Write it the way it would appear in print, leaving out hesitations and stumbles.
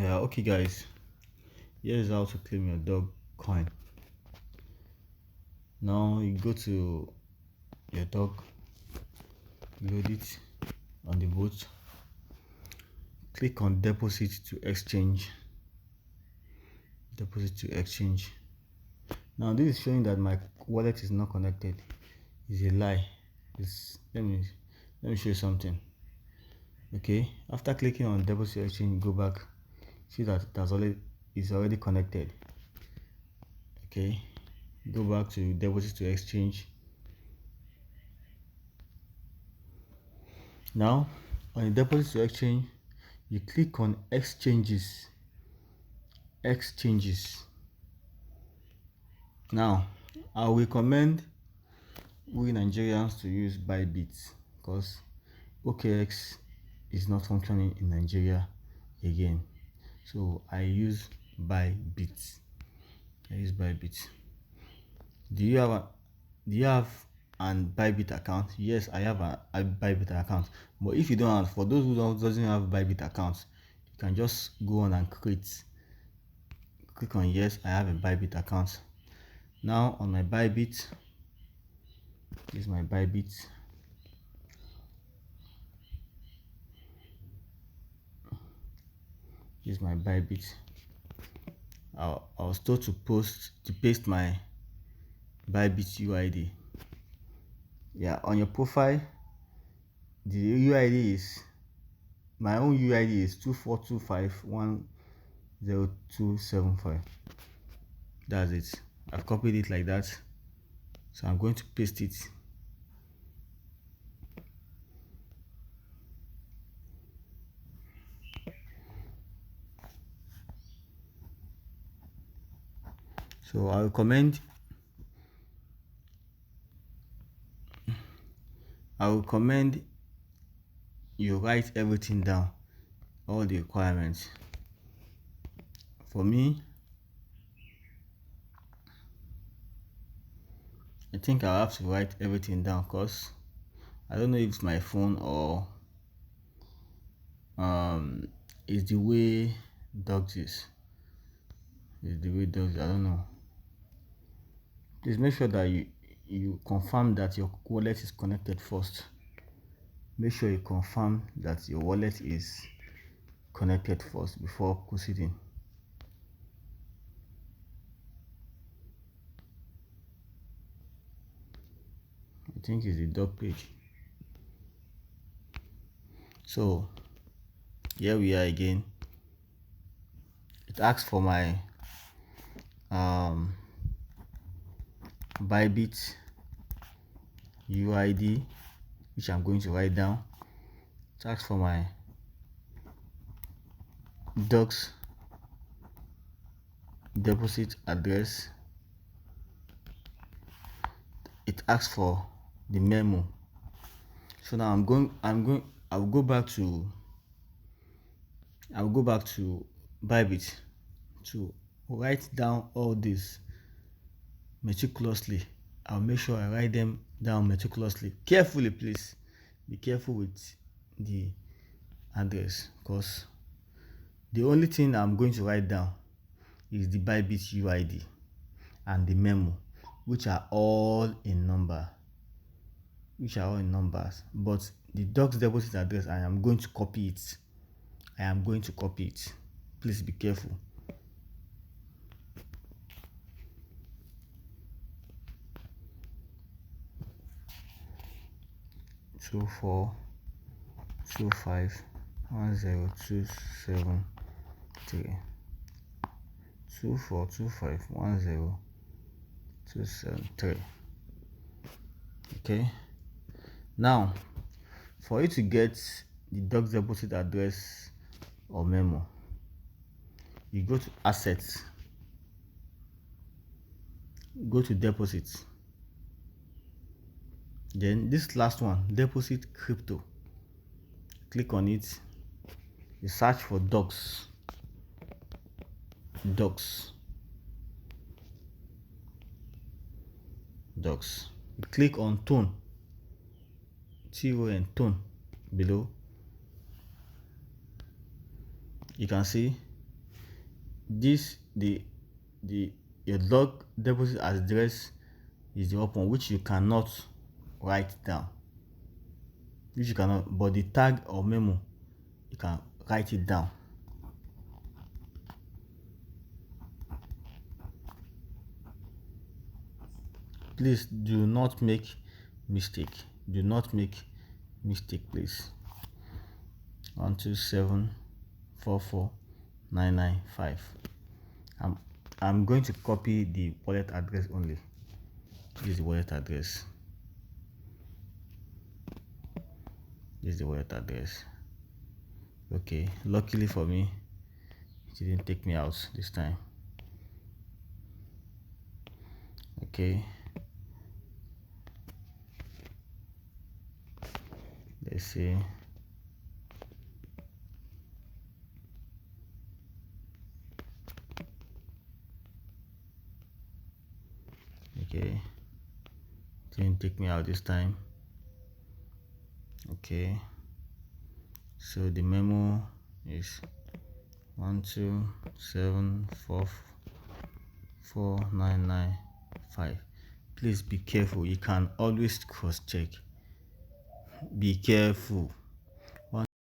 Okay guys, here's how to claim your dog coin. Now you go to your dog, load it on the boat, click on deposit to exchange. Now this is showing that my wallet is not connected. It's a lie. Let me show you something. Okay, after clicking on deposit exchange, go back, see that it's already connected. Okay, go back to deposit to exchange. Now on the deposit to exchange, you click on exchanges. Now I will recommend we Nigerians to use Bybit because OKX is not functioning in Nigeria again, so I use Bybit. Do you have an Bybit account? Yes, I have a Bybit account. But if you don't have, for those who doesn't have Bybit accounts, you can just go on and click on yes, I have a Bybit account. Now on my Bybit, this is my Bybit. I was told to paste my Bybit UID. Yeah, on your profile, the UID is, my own UID is 2425100275. That's it. I've copied it like that, so I'm going to paste it. So I recommend you write everything down, all the requirements. For me, I think I'll have to write everything down because I don't know if it's my phone or it's the way dogs is. I don't know. Please make sure that you confirm that your wallet is connected first. Make sure you confirm that your wallet is connected first before proceeding. I think it's the dog page. So here we are again. It asks for my Bybit UID, which I'm going to write down. It asks for my dog's deposit address. It asks for the memo. So now I'll go back to Bybit to write down all this meticulously. I'll make sure I write them down meticulously, carefully. Please be careful with the address, because the only thing I'm going to write down is the Bybit UID and the memo, which are all in numbers. But the dog's deposit address, I am going to copy it. Please be careful. Two 2425100273. Okay, now for you to get the dog's deposit address or memo, you go to assets, go to deposits, then this last one, deposit crypto, click on it. You search for dogs. You click on tone, tone below. You can see this the your log deposit address is the option which you cannot write down, but the tag or memo you can write it down. Please do not make mistake. Do not make mistake, please. 127449995. I'm going to copy the wallet address only. This is the wallet address. This is the wallet address. Okay, luckily for me, it didn't take me out this time. Okay, let's see. Okay, didn't take me out this time. Okay, so the memo is 127449995. Please be careful. You can always cross check. Be careful.